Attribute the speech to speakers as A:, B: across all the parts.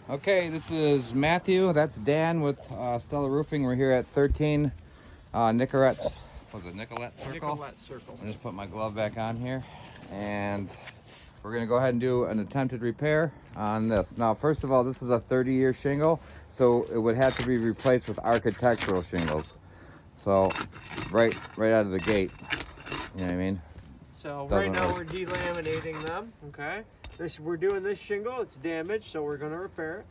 A: Okay, this is Matthew. That's Dan with Stella Roofing. We're here at 13 Nicolette. Was it Nicolette Circle?
B: Nicolette Circle.
A: I just put my glove back on here, and we're gonna go ahead and do an attempted repair on this. Now, first of all, this is a 30-year shingle, so it would have to be replaced with architectural shingles. So, right out of the gate. You know what I mean?
B: So right now we're delaminating them. Okay. We're doing this shingle. It's damaged, so we're gonna repair it.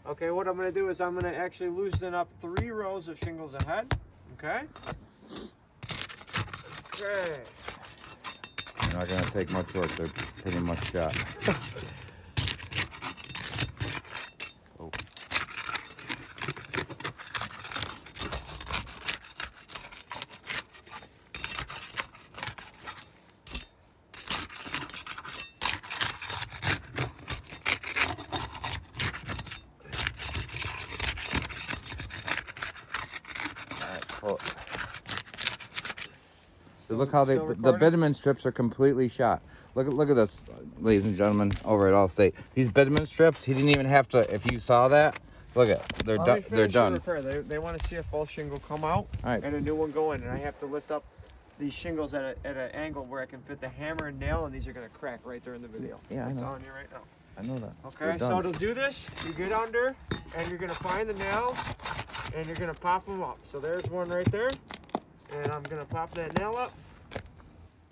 B: Okay. What I'm gonna do is I'm gonna actually loosen up 3 rows of shingles ahead. Okay. Okay.
A: They're not gonna take much work. They're pretty much shot. Oh. So look how the bitumen strips are completely shot. Look at this, ladies and gentlemen, over at Allstate. These bitumen strips, he didn't even have to. If you saw that, look at they're done. They're done.
B: They want to see a full shingle come out and a new one go in, and I have to lift up these shingles at an angle where I can fit the hammer and nail, and these are gonna crack right there in the video.
A: Yeah, I know.
B: I'm telling you right now.
A: I know that.
B: Okay, so to do this, you get under, and you're gonna find the nails, and you're gonna pop them up. So there's one right there, and I'm gonna pop that nail up,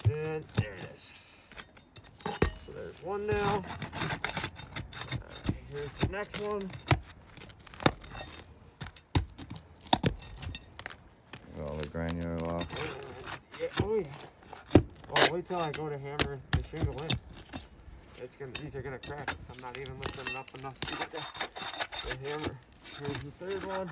B: and there it is. So there's one nail. Here's the next one.
A: All the granular off.
B: Yeah, oh yeah. Oh, wait till I go to hammer the shingle in. These are gonna crack. I'm not even lifting it up enough to get the hammer. Here's the third one.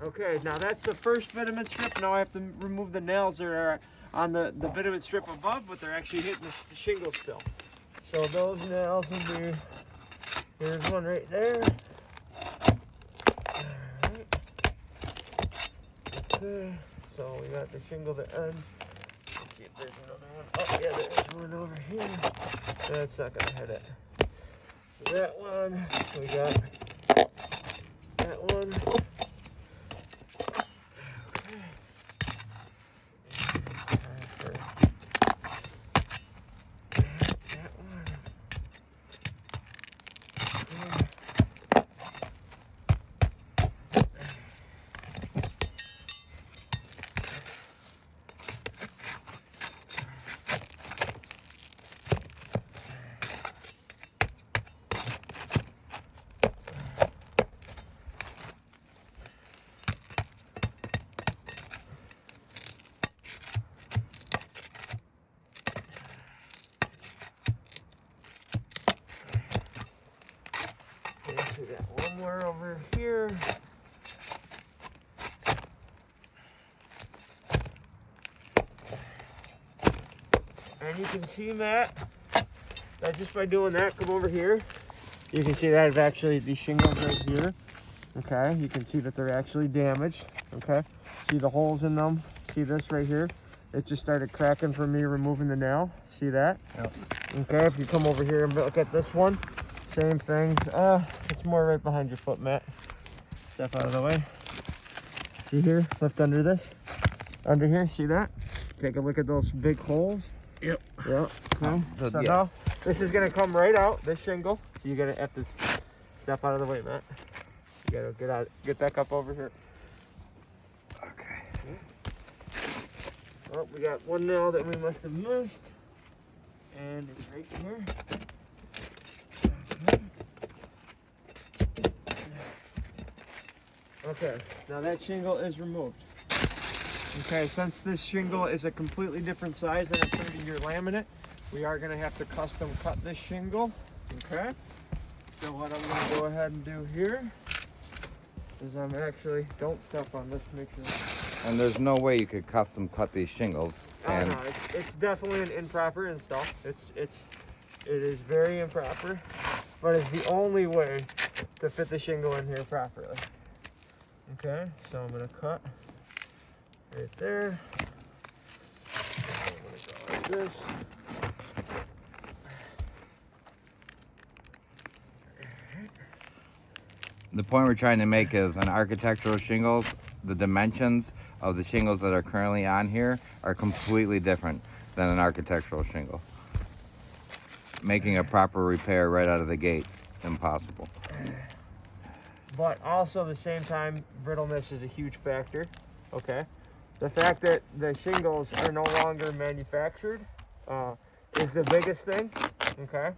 B: Okay, now that's the first bitumen strip. Now I have to remove the nails that are on the bitumen strip above, but they're actually hitting the shingle still. So those nails will be, here's one right there. Alright. Okay, so we got the shingle that ends. Let's see if there's another one. Oh yeah, there's one over here. That's not gonna hit it. So that one, we got that one. We got one more over here. And you can see, Matt, that just by doing that, come over here. You can see that I've actually, these shingles right here. Okay, you can see that they're actually damaged. Okay, see the holes in them. See this right here? It just started cracking from me removing the nail. See that?
A: Yep.
B: Okay, if you come over here and look at this one, same thing. It's more right behind your foot, Matt. Step out of the way. See here? Lift under this. Under here, see that? Take a look at those big holes.
A: Yep.
B: Yep. Okay. So now, this is gonna come right out, this shingle. So you're gonna have to step out of the way, Matt. You gotta get back up over here.
A: Okay.
B: Oh, we got one nail that we must have missed. And it's right here. Okay, now that shingle is removed. Okay, since this shingle is a completely different size than a 30-year laminate, we are going to have to custom cut this shingle. Okay, so what I'm going to go ahead and do here is I'm actually, don't step on this, make sure.
A: And there's no way you could custom cut these shingles. And
B: no, it's definitely an improper install. It is very improper, but it's the only way to fit the shingle in here properly. Okay, so I'm gonna cut right there. this.
A: The point we're trying to make is on architectural shingles, the dimensions of the shingles that are currently on here are completely different than an architectural shingle. Making a proper repair right out of the gate, impossible.
B: But also at the same time, brittleness is a huge factor, okay? The fact that the shingles are no longer manufactured is the biggest thing, okay?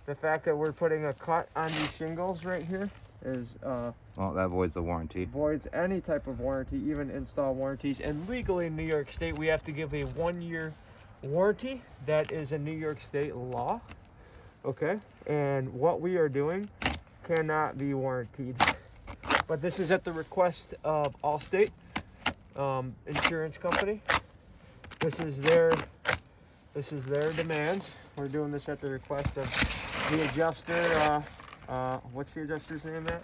B: The fact that we're putting a cut on these shingles right here is
A: Well, that voids the warranty.
B: voids any type of warranty, even install warranties. And legally in New York State, we have to give a 1-year warranty. That is a New York State law, okay? And what we are doing cannot be warranted. But this is at the request of Allstate insurance company. This is their demands. We're doing this at the request of the adjuster. What's the adjuster's name, Matt?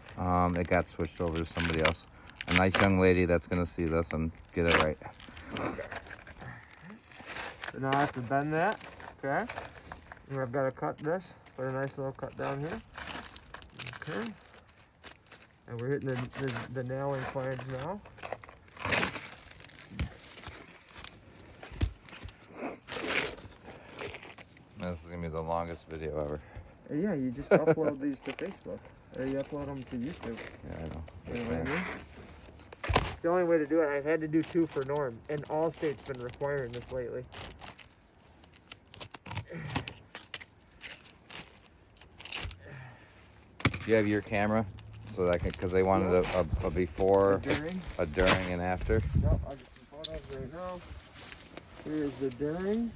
A: It got switched over to somebody else. A nice young lady that's gonna see this and get it right.
B: Okay. So now I have to bend that, okay? And I've got to cut this, put a nice little cut down here. Okay. And we're hitting the nailing flange now.
A: This is gonna be the longest video ever.
B: Yeah, you just upload these to Facebook. Or you upload them to YouTube.
A: Yeah, I know.
B: You know what I mean? It's the only way to do it. I've had to do 2 for Norm, and Allstate's been requiring this lately.
A: Do you have your camera? So that I can, because they wanted a before,
B: During?
A: a during, and after.
B: Nope, I'll get some photos right now. Here's the during.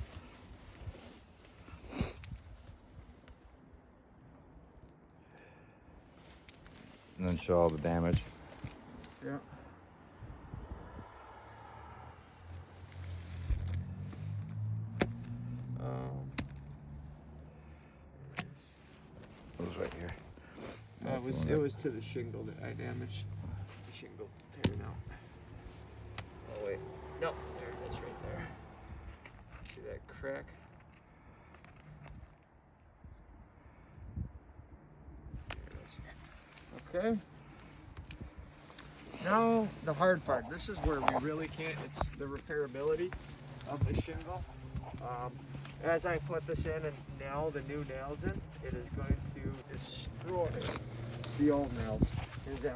A: And then show all the damage.
B: Yeah.
A: It was right here.
B: It was to the shingle that I damaged. The shingle tearing out. Oh wait, no, there it is right there. See that crack? There it is. Okay. Now the hard part. This is where we really can't. It's the repairability of the shingle. As I put this in and nail the new nails in, it is going to destroy the old nails.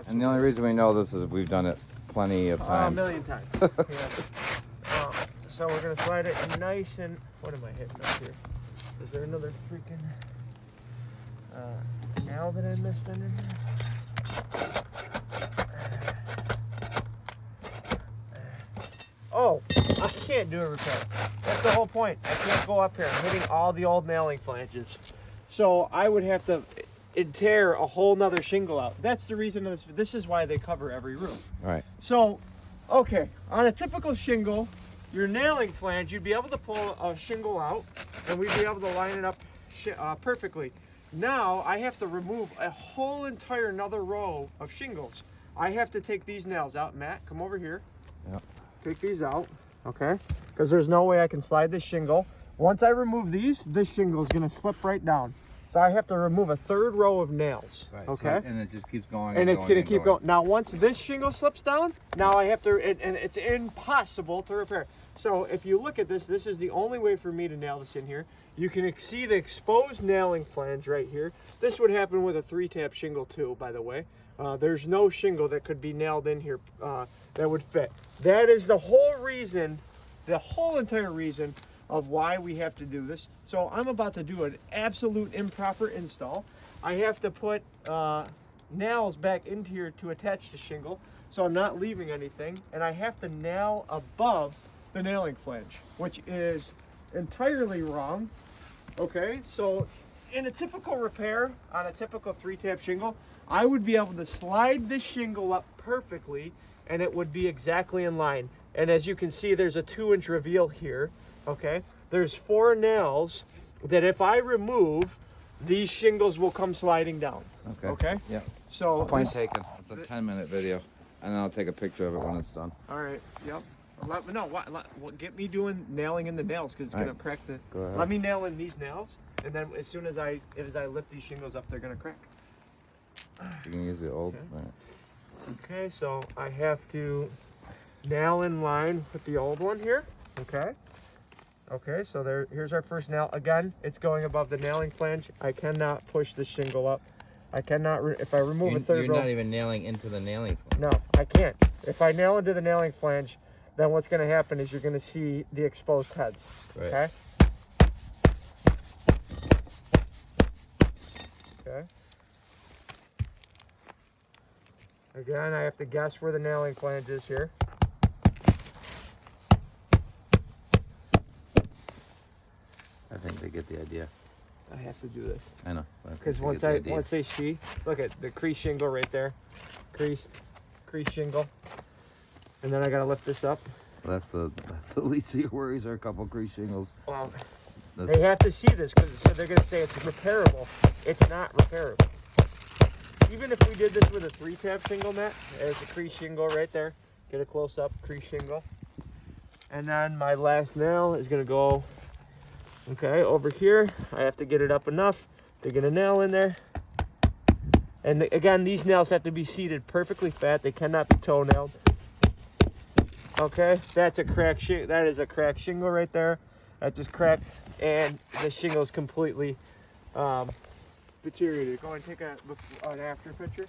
A: And the only reason we know this is we've done it plenty of
B: a
A: times.
B: million times. Yes. So we're gonna slide it nice and. What am I hitting up here? Is there another freaking nail that I missed under here? Oh, I can't do a repair. That's the whole point. I can't go up here. I'm hitting all the old nailing flanges. So I would have to tear a whole nother shingle out. That's the reason of this. This is why they cover every roof.
A: Right.
B: So, okay, on a typical shingle, your nailing flange, you'd be able to pull a shingle out and we'd be able to line it up perfectly. Now I have to remove a whole entire another row of shingles. I have to take these nails out. Matt, come over here.
A: Yep.
B: Take these out, okay? Because there's no way I can slide this shingle. Once I remove these, this shingle is going to slip right down. So I have to remove a 3rd row of nails,
A: Right.
B: okay?
A: So, and it just keeps going.
B: And it's going to keep going. Now, once this shingle slips down, now I have to, and it's impossible to repair. So if you look at this, this is the only way for me to nail this in here. You can see the exposed nailing flange right here. This would happen with a 3-tap shingle too, by the way. There's no shingle that could be nailed in here that would fit. That is the whole reason, the whole entire reason of why we have to do this. So I'm about to do an absolute improper install. I have to put nails back into here to attach the shingle, so I'm not leaving anything, and I have to nail above the nailing flange, which is entirely wrong. Okay, so in a typical repair on a typical 3-tap shingle, I would be able to slide this shingle up perfectly and it would be exactly in line. And as you can see, there's a 2-inch reveal here. Okay, there's 4 nails that if I remove, these shingles will come sliding down.
A: Okay.
B: Okay.
A: Yeah.
B: So
A: Point taken. It's a 10-minute video, and then I'll take a picture of it when it's done.
B: all right. Yep. Get me doing nailing in the nails because it's
A: All
B: gonna
A: right.
B: crack the.
A: Go ahead.
B: Let me nail in these nails, and then as soon as I lift these shingles up, they're gonna crack.
A: You can use the old.
B: Okay.
A: All right.
B: Okay, so I have to nail in line with the old one here. Okay. Okay, so here's our first nail. Again, it's going above the nailing flange. I cannot push the shingle up. I cannot, if I remove a third
C: You're
B: row.
C: not even nailing into the nailing flange.
B: No, I can't. If I nail into the nailing flange, then what's going to happen is you're going to see the exposed heads.
C: Right.
B: Okay? Okay. Again, I have to guess where the nailing flange is here.
C: I think they get the idea.
B: I have to do this.
C: I know.
B: Because once they see, look at the crease shingle right there. Crease shingle. And then I got to lift this up.
A: That's the least of your worries are a couple crease shingles.
B: Well,
A: That's,
B: they have to see this because so they're going to say it's repairable. It's not repairable. Even if we did this with a 3-tab shingle mat, there's a crease shingle right there. Get a close up crease shingle. And then my last nail is going to go, okay, over here. I have to get it up enough to get a nail in there. And again, these nails have to be seated perfectly fat. They cannot be toe nailed. Okay, that's a crack shingle. That is a crack shingle right there. That just cracked, and the shingle is completely deteriorated. Go and take an after picture.